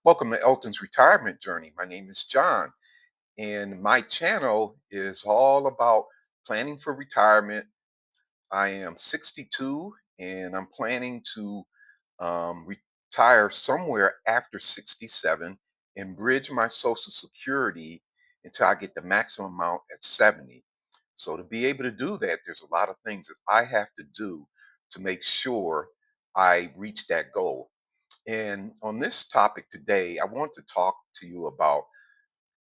Welcome to Elton's Retirement Journey. My name is John, and my channel is all about planning for retirement. I am 62, and I'm planning to retire somewhere after 67 and bridge my Social Security until I get the maximum amount at 70. So, to be able to do that, there's a lot of things that I have to do to make sure I reach that goal. And on this topic today, I want to talk to you about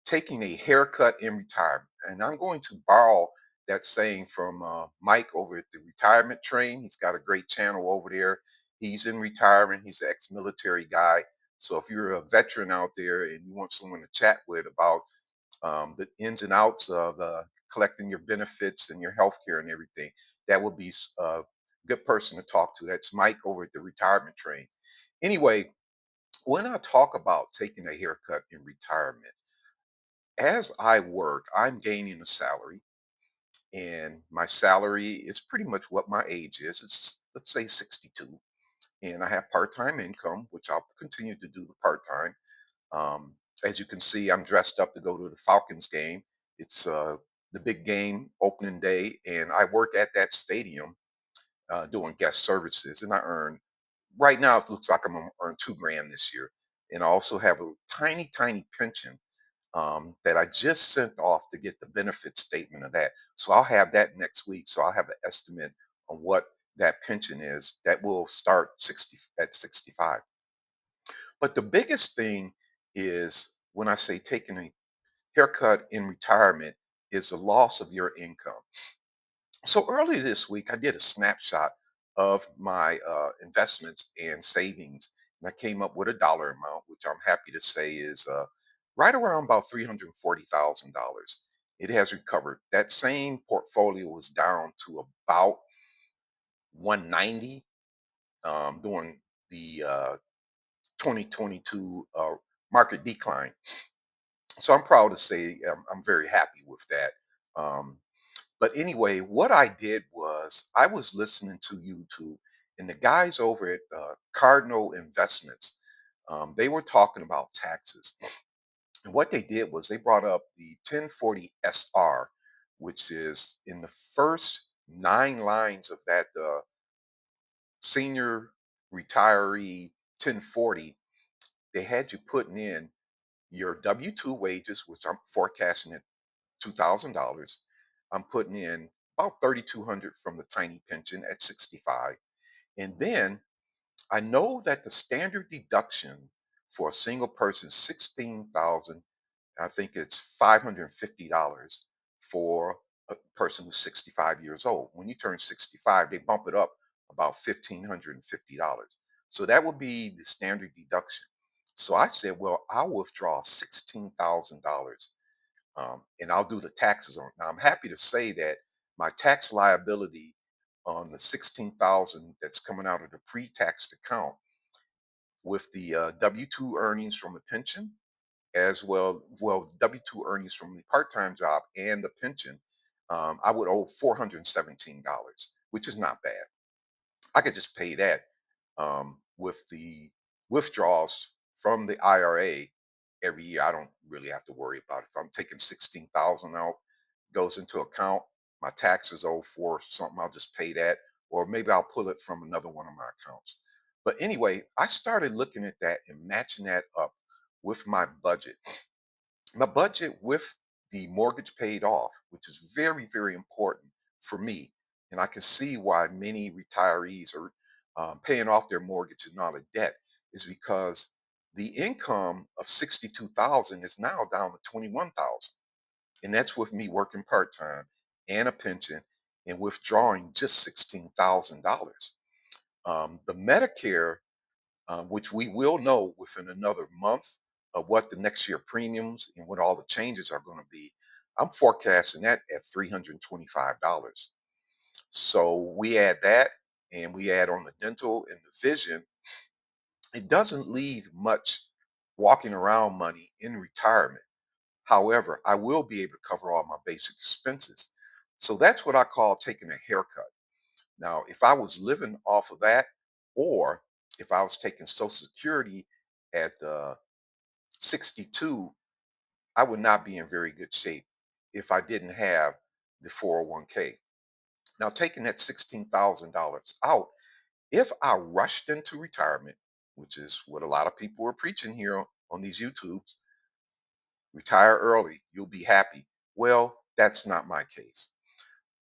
taking a haircut in retirement. And I'm going to borrow that saying from Mike over at the Retirement Train. He's got a great channel over there. He's in retirement, he's an ex military guy. So if you're a veteran out there and you want someone to chat with about the ins and outs of collecting your benefits and your health care and everything, that would be a good person to talk to. That's Mike over at the Retirement Train. Anyway, when I talk about taking a haircut in retirement, as I work, I'm gaining a salary, and my salary is pretty much what my age is. It's, let's say, 62. And I have part time income, which I'll continue to do the part time. Um, as you can see, I'm dressed up to go to the Falcons game. It's the big game opening day, and I work at that stadium doing guest services, and I earn right now it looks like I'm gonna earn 2 grand this year. And I also have a tiny, tiny pension that I just sent off to get the benefit statement of that. So I'll have that next week. So I'll have an estimate on what that pension is that will start 60 at 65. But the biggest thing is when I say taking a haircut in retirement is the loss of your income. So earlier this week, I did a snapshot of my investments and savings, and I came up with a dollar amount, which I'm happy to say is right around about $340,000. It has recovered. That same portfolio was down to about 190 during the 2022 market decline. So I'm proud to say I'm very happy with that. Um, But anyway, what I did was I was listening to YouTube, and the guys over at Cardinal Investments, they were talking about taxes. And what they did was they brought up the 1040 SR, which is in the first 9 lines of that senior retiree 1040. They had you putting in your W-2 wages, which I'm forecasting at $2,000. I'm putting in about 3,200 from the tiny pension at 65. And then I know that the standard deduction for a single person is 16,000. I think it's $550 for a person who's 65 years old. When you turn 65, they bump it up about $1,550. So that would be the standard deduction. So I said, well, I'll withdraw $16,000 and I'll do the taxes on it. Now, I'm happy to say that my tax liability on the 16,000 that's coming out of the pre-tax account with the W-2 earnings from the pension, as well, W-2 earnings from the part-time job and the pension, I would owe $417, which is not bad. I could just pay that with the withdrawals from the IRA every year. I don't really have to worry about it. If I'm taking 16,000 out, goes into account, my taxes owe for something, I'll just pay that, or maybe I'll pull it from another one of my accounts. But anyway, I started looking at that and matching that up with my budget. My budget with the mortgage paid off, which is very, very important for me. And I can see why many retirees are paying off their mortgage and not a debt is because the income of 62,000 is now down to 21,000. And that's with me working part-time and a pension and withdrawing just $16,000. The Medicare, which we will know within another month of what the next year premiums and what all the changes are going to be. I'm forecasting that at $325. So we add that and we add on the dental and the vision. It doesn't leave much walking around money in retirement. However, I will be able to cover all my basic expenses. So that's what I call taking a haircut. Now, if I was living off of that, or if I was taking Social Security at 62, I would not be in very good shape if I didn't have the 401k. Now, taking that $16,000 out, if I rushed into retirement, which is what a lot of people are preaching here on these YouTubes, retire early, you'll be happy. Well, that's not my case.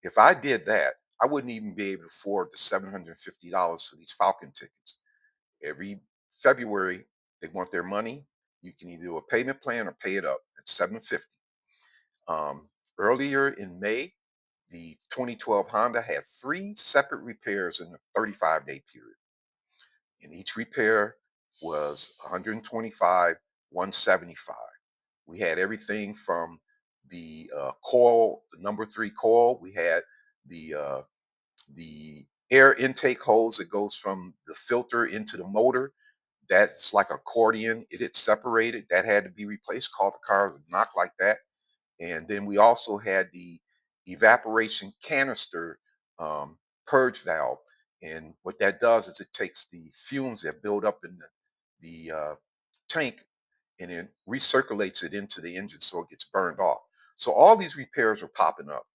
If I did that, I wouldn't even be able to afford the $750 for these Falcon tickets. Every February, they want their money. You can either do a payment plan or pay it up. It's 750. Earlier in May, the 2012 Honda had three separate repairs in a 35-day period, and each repair was 125, 175. We had everything from the coil, the number three coil. We had the air intake hose that goes from the filter into the motor. That's like accordion. It had separated. That had to be replaced. Called the car a knock like that. And then we also had the evaporation canister purge valve. And what that does is it takes the fumes that build up in the tank and it recirculates it into the engine so it gets burned off. So all these repairs were popping up.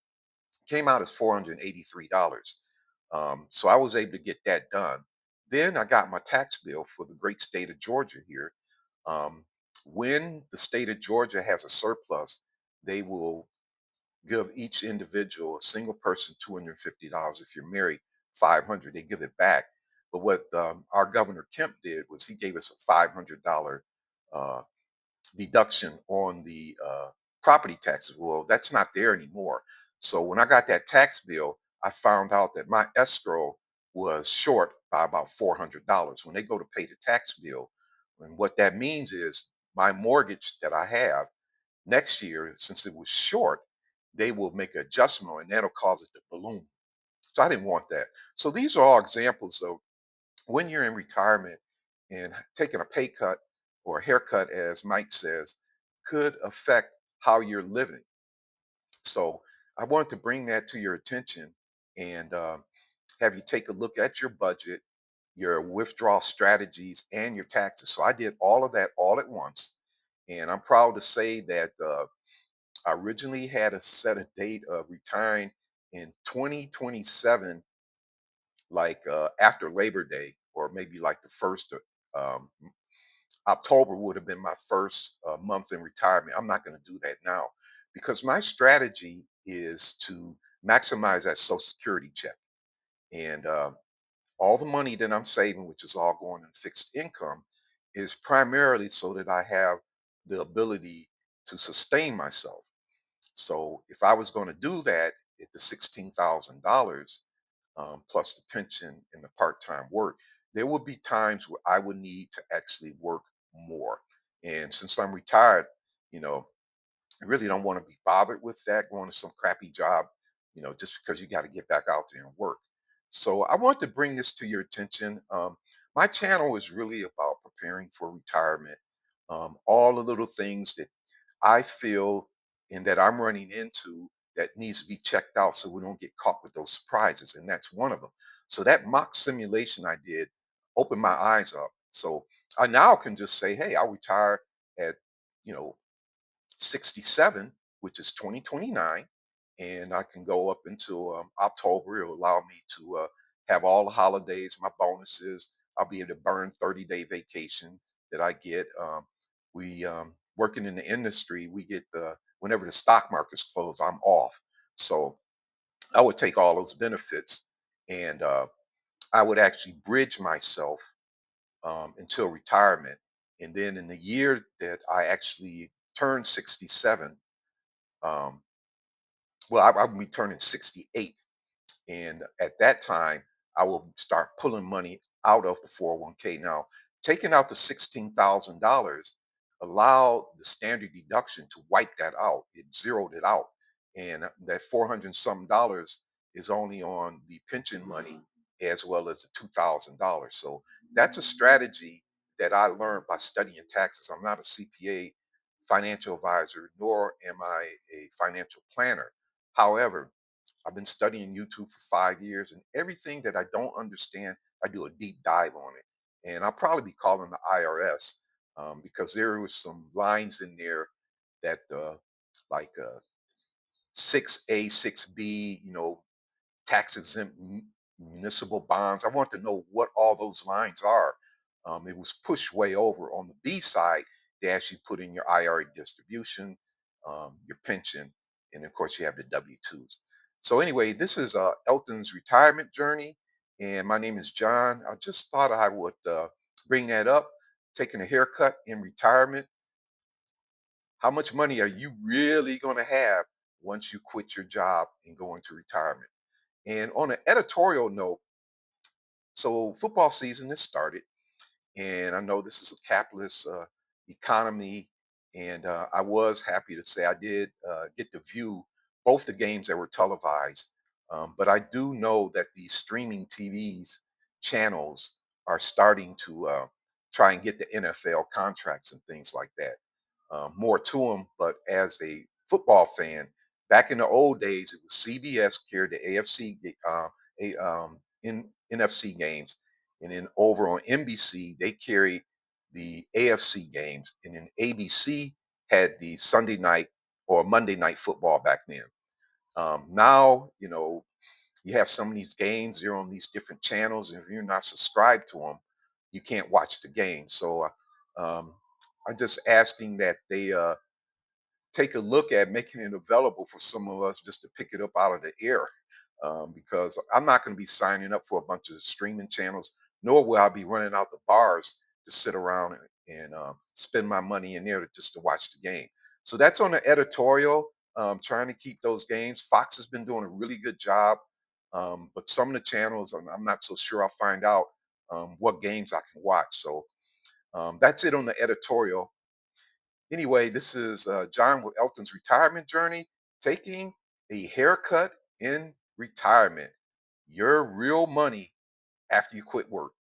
Came out as $483. So I was able to get that done. Then I got my tax bill for the great state of Georgia here. Um, when the state of Georgia has a surplus, they will give each individual, a single person, $250. If you're married, 500. They give it back. But what our Governor Kemp did was he gave us a $500 uh, deduction on the property taxes. Well, that's not there anymore. So when I got that tax bill, I found out that my escrow was short by about $400 when they go to pay the tax bill. And what that means is my mortgage that I have next year, since it was short, they will make an adjustment and that'll cause it to balloon. So I didn't want that. So these are all examples of when you're in retirement and taking a pay cut or a haircut, as Mike says, could affect how you're living. So I wanted to bring that to your attention and have you take a look at your budget, your withdrawal strategies, and your taxes. So I did all of that all at once. And I'm proud to say that I originally had a set a date of retiring in 2027, like after Labor Day, or maybe like the first October would have been my first month in retirement. I'm not going to do that now because my strategy is to maximize that Social Security check. And all the money that I'm saving, which is all going in fixed income, is primarily so that I have the ability to sustain myself. So if I was going to do that at the $16,000 plus the pension and the part-time work, there would be times where I would need to actually work more. And since I'm retired, you know, I really don't want to be bothered with that, going to some crappy job, just because you got to get back out there and work. So I want to bring this to your attention. My channel is really about preparing for retirement. All the little things that I feel and that I'm running into that needs to be checked out so we don't get caught with those surprises. And that's one of them. So that mock simulation I did opened my eyes up. So I now can just say, hey, I'll retire at, you know, 67, which is 2029, and I can go up until October. It'll allow me to have all the holidays, my bonuses. I'll be able to burn 30-day vacation that I get. We working in the industry, we get the whenever the stock market's closed, I'm off. So I would take all those benefits, and I would actually bridge myself until retirement. And then in the year that I actually turned 67, um, well, I'll be turning 68. And at that time, I will start pulling money out of the 401k. Now, taking out the $16,000 allowed the standard deduction to wipe that out. It zeroed it out. And that 400 some dollars is only on the pension money as well as the $2,000. So that's a strategy that I learned by studying taxes. I'm not a CPA financial advisor, nor am I a financial planner. However, I've been studying YouTube for 5 years, and everything that I don't understand, I do a deep dive on it. And I'll probably be calling the IRS because there was some lines in there that like 6A, 6B, tax exempt municipal bonds. I want to know what all those lines are. It was pushed way over. On the B side, they actually put in your IRA distribution, your pension, and of course you have the W-2s. So anyway, this is Elton's retirement journey, and my name is John. I just thought I would bring that up. Taking a haircut in retirement. How much money are you really going to have once you quit your job and go into retirement? And on an editorial note, so football season has started, and I know this is a capitalist economy, and I was happy to say I did get to view both the games that were televised. But I do know that these streaming TVs channels are starting to try and get the NFL contracts and things like that. More to them, but as a football fan, back in the old days, it was CBS carried the AFC, NFC games, and then over on NBC, they carried the AFC games, and then ABC had the Sunday night or Monday night football back then. Now, you have some of these games, they're on these different channels, and if you're not subscribed to them, you can't watch the game. So I'm just asking that they take a look at making it available for some of us just to pick it up out of the air. Because I'm not going to be signing up for a bunch of streaming channels, nor will I be running out the bars to sit around and spend my money in there just to watch the game. So that's on the editorial, trying to keep those games. Fox has been doing a really good job, but some of the channels, I'm not so sure I'll find out what games I can watch. So that's it on the editorial. Anyway, this is John with Elton's retirement journey, taking a haircut in retirement. Your real money after you quit work.